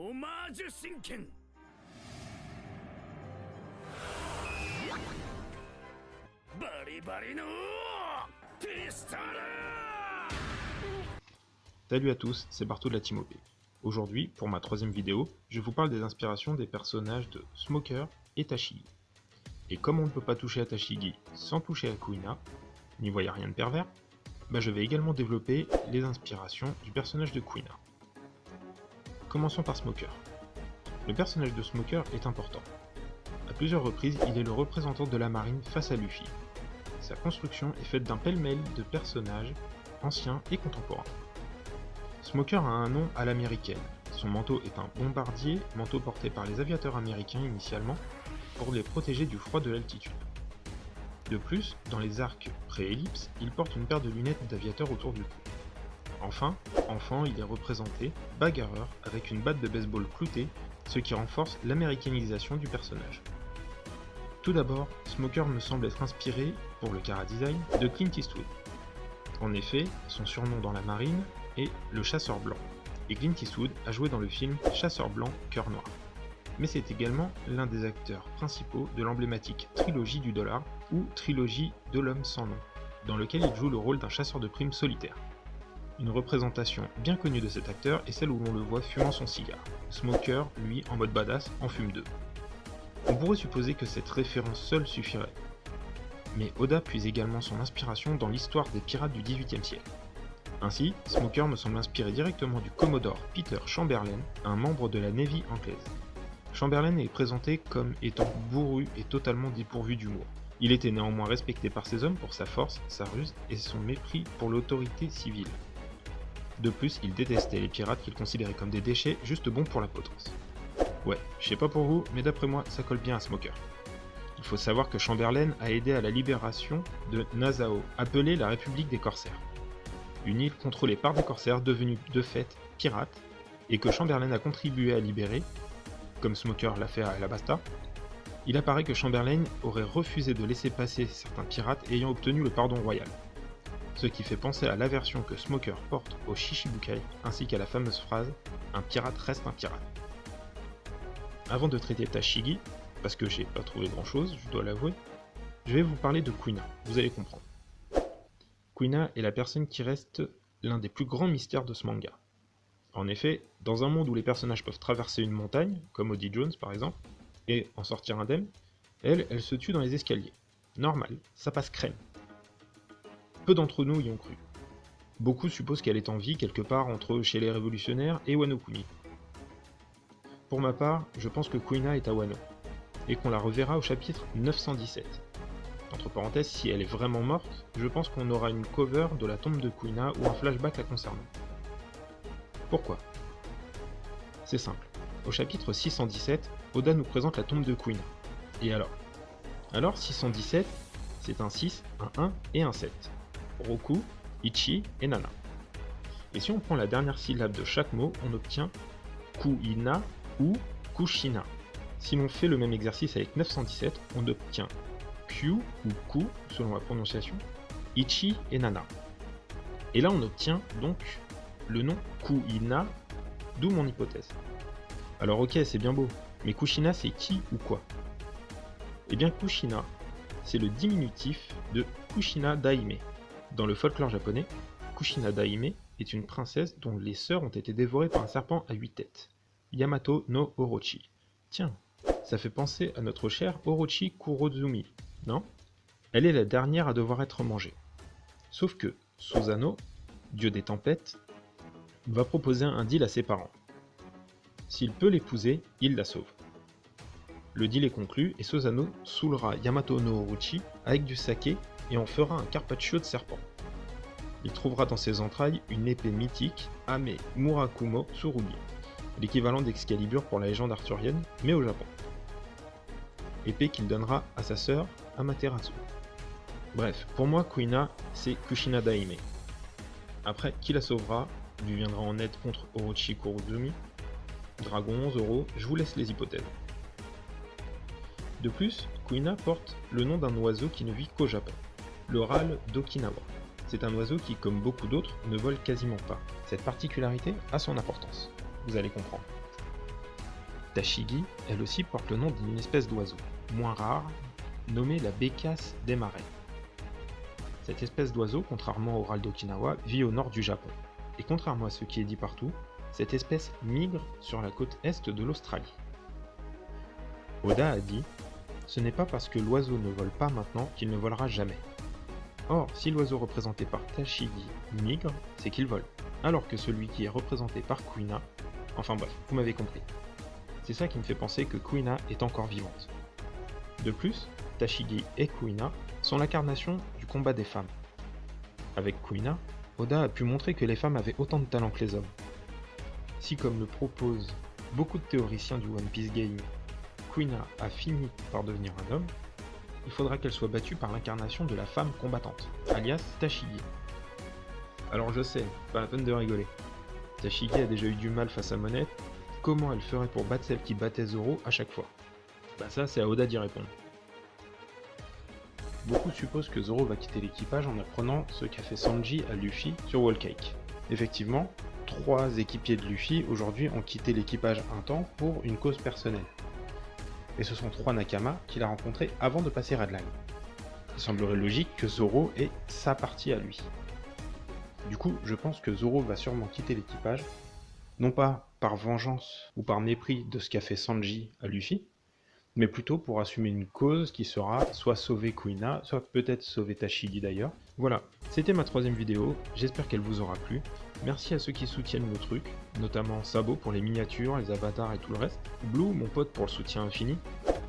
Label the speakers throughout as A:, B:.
A: オマージュ神剣バリバリのピストル。
B: Salut à tous, c'est Barto de la Team OP. Aujourd'hui, pour ma troisième vidéo, je vous parle des inspirations des personnages de Smoker et Tashigi. Et comme on ne peut pas toucher à Tashigi sans toucher à Kuina, n'y voyant rien de pervers, je vais également développer les inspirations du personnage de Kuina. Commençons par Smoker. Le personnage de Smoker est important. À plusieurs reprises, il est le représentant de la marine face à Luffy. Sa construction est faite d'un pêle-mêle de personnages anciens et contemporains. Smoker a un nom à l'américaine. Son manteau est un bombardier, manteau porté par les aviateurs américains initialement, pour les protéger du froid de l'altitude. De plus, dans les arcs pré-ellipse, il porte une paire de lunettes d'aviateur autour du cou. Enfin, enfant, il est représenté bagarreur avec une batte de baseball cloutée, ce qui renforce l'américanisation du personnage. Tout d'abord, Smoker me semble être inspiré, pour le chara-design, de Clint Eastwood. En effet, son surnom dans la marine est le Chasseur Blanc, et Clint Eastwood a joué dans le film Chasseur Blanc, Cœur Noir. Mais c'est également l'un des acteurs principaux de l'emblématique Trilogie du Dollar, ou Trilogie de l'Homme sans nom, dans lequel il joue le rôle d'un chasseur de primes solitaire. Une représentation bien connue de cet acteur est celle où l'on le voit fumant son cigare. Smoker, lui, en mode badass, en fume deux. On pourrait supposer que cette référence seule suffirait. Mais Oda puise également son inspiration dans l'histoire des pirates du XVIIIe siècle. Ainsi, Smoker me semble inspiré directement du Commodore Peter Chamberlain, un membre de la Navy anglaise. Chamberlain est présenté comme étant bourru et totalement dépourvu d'humour. Il était néanmoins respecté par ses hommes pour sa force, sa ruse et son mépris pour l'autorité civile. De plus, il détestait les pirates qu'il considérait comme des déchets juste bons pour la potence. Ouais, je sais pas pour vous, mais d'après moi, ça colle bien à Smoker. Il faut savoir que Chamberlain a aidé à la libération de Nassau, appelée la République des Corsaires. Une île contrôlée par des corsaires devenus de fait pirates, et que Chamberlain a contribué à libérer, comme Smoker l'a fait à Alabasta. Il apparaît que Chamberlain aurait refusé de laisser passer certains pirates ayant obtenu le pardon royal. Ce qui fait penser à l'aversion que Smoker porte au Shichibukai, ainsi qu'à la fameuse phrase « Un pirate reste un pirate ». Avant de traiter Tashigi, parce que j'ai pas trouvé grand chose, je dois l'avouer, je vais vous parler de Kuina, vous allez comprendre. Kuina est la personne qui reste l'un des plus grands mystères de ce manga. En effet, dans un monde où les personnages peuvent traverser une montagne, comme Oddie Jones par exemple, et en sortir indemne, elle se tue dans les escaliers. Normal, ça passe crème. Peu d'entre nous y ont cru. Beaucoup supposent qu'elle est en vie quelque part entre chez les révolutionnaires et Wano Kuni. Pour ma part, je pense que Kuina est à Wano, et qu'on la reverra au chapitre 917. Entre parenthèses, si elle est vraiment morte, je pense qu'on aura une cover de la tombe de Kuina ou un flashback la concernant. Pourquoi? C'est simple. Au chapitre 617, Oda nous présente la tombe de Kuina. Et alors? Alors 617, c'est un 6, un 1 et un 7. Roku, Ichi et Nana. Et si on prend la dernière syllabe de chaque mot, on obtient Kuina ou Kushina. Si l'on fait le même exercice avec 917, on obtient Kyu ou Ku, selon la prononciation, Ichi et Nana. Et là on obtient donc le nom Kuina, d'où mon hypothèse. Alors ok, c'est bien beau, mais Kushina c'est qui ou quoi? Eh bien Kushina, c'est le diminutif de Kushina Daime. Dans le folklore japonais, Kushina Daime est une princesse dont les sœurs ont été dévorées par un serpent à 8 têtes, Yamato no Orochi. Tiens, ça fait penser à notre cher Orochi Kurozumi, non? Elle est la dernière à devoir être mangée. Sauf que Susanoo, dieu des tempêtes, va proposer un deal à ses parents. S'il peut l'épouser, il la sauve. Le deal est conclu et Susanoo saoulera Yamato no Orochi avec du saké et en fera un carpaccio de serpent. Il trouvera dans ses entrailles une épée mythique, Ame Murakumo Tsurugi, l'équivalent d'Excalibur pour la légende arthurienne, mais au Japon. Épée qu'il donnera à sa sœur Amaterasu. Bref, pour moi Kuina, c'est Kushina Daime. Après, qui la sauvera, lui viendra en aide contre Orochi Kurozumi, Dragon, Zoro, je vous laisse les hypothèses. De plus, Kuina porte le nom d'un oiseau qui ne vit qu'au Japon, le râle d'Okinawa. C'est un oiseau qui, comme beaucoup d'autres, ne vole quasiment pas. Cette particularité a son importance. Vous allez comprendre. Tashigi, elle aussi, porte le nom d'une espèce d'oiseau, moins rare, nommée la bécasse des marais. Cette espèce d'oiseau, contrairement au râle d'Okinawa, vit au nord du Japon. Et contrairement à ce qui est dit partout, cette espèce migre sur la côte est de l'Australie. Oda a dit « Ce n'est pas parce que l'oiseau ne vole pas maintenant qu'il ne volera jamais. » Or, si l'oiseau représenté par Tashigi migre, c'est qu'il vole, alors que celui qui est représenté par Kuina... Enfin bref, vous m'avez compris. C'est ça qui me fait penser que Kuina est encore vivante. De plus, Tashigi et Kuina sont l'incarnation du combat des femmes. Avec Kuina, Oda a pu montrer que les femmes avaient autant de talent que les hommes. Si, comme le proposent beaucoup de théoriciens du One Piece Game, Kuina a fini par devenir un homme, il faudra qu'elle soit battue par l'incarnation de la femme combattante, alias Tashigi. Alors je sais, pas la peine de rigoler. Tashigi a déjà eu du mal face à Monette, comment elle ferait pour battre celle qui battait Zoro à chaque fois? Bah ça, c'est à Oda d'y répondre. Beaucoup supposent que Zoro va quitter l'équipage en apprenant ce qu'a fait Sanji à Luffy sur Whole Cake. Effectivement, 3 équipiers de Luffy aujourd'hui ont quitté l'équipage un temps pour une cause personnelle. Et ce sont 3 Nakama qu'il a rencontrés avant de passer Redline. Il semblerait logique que Zoro ait sa partie à lui. Du coup, je pense que Zoro va sûrement quitter l'équipage, non pas par vengeance ou par mépris de ce qu'a fait Sanji à Luffy, mais plutôt pour assumer une cause qui sera soit sauver Kuina, soit peut-être sauver Tashigi d'ailleurs. Voilà, c'était ma 3ème vidéo, j'espère qu'elle vous aura plu. Merci à ceux qui soutiennent le truc, notamment Sabo pour les miniatures, les avatars et tout le reste, Blue, mon pote, pour le soutien infini,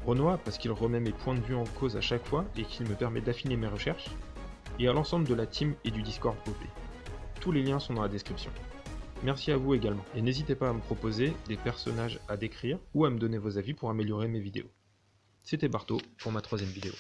B: Renoir parce qu'il remet mes points de vue en cause à chaque fois et qu'il me permet d'affiner mes recherches, et à l'ensemble de la team et du Discord OP. Tous les liens sont dans la description. Merci à vous également, et n'hésitez pas à me proposer des personnages à décrire ou à me donner vos avis pour améliorer mes vidéos. C'était Barto pour ma 3ème vidéo.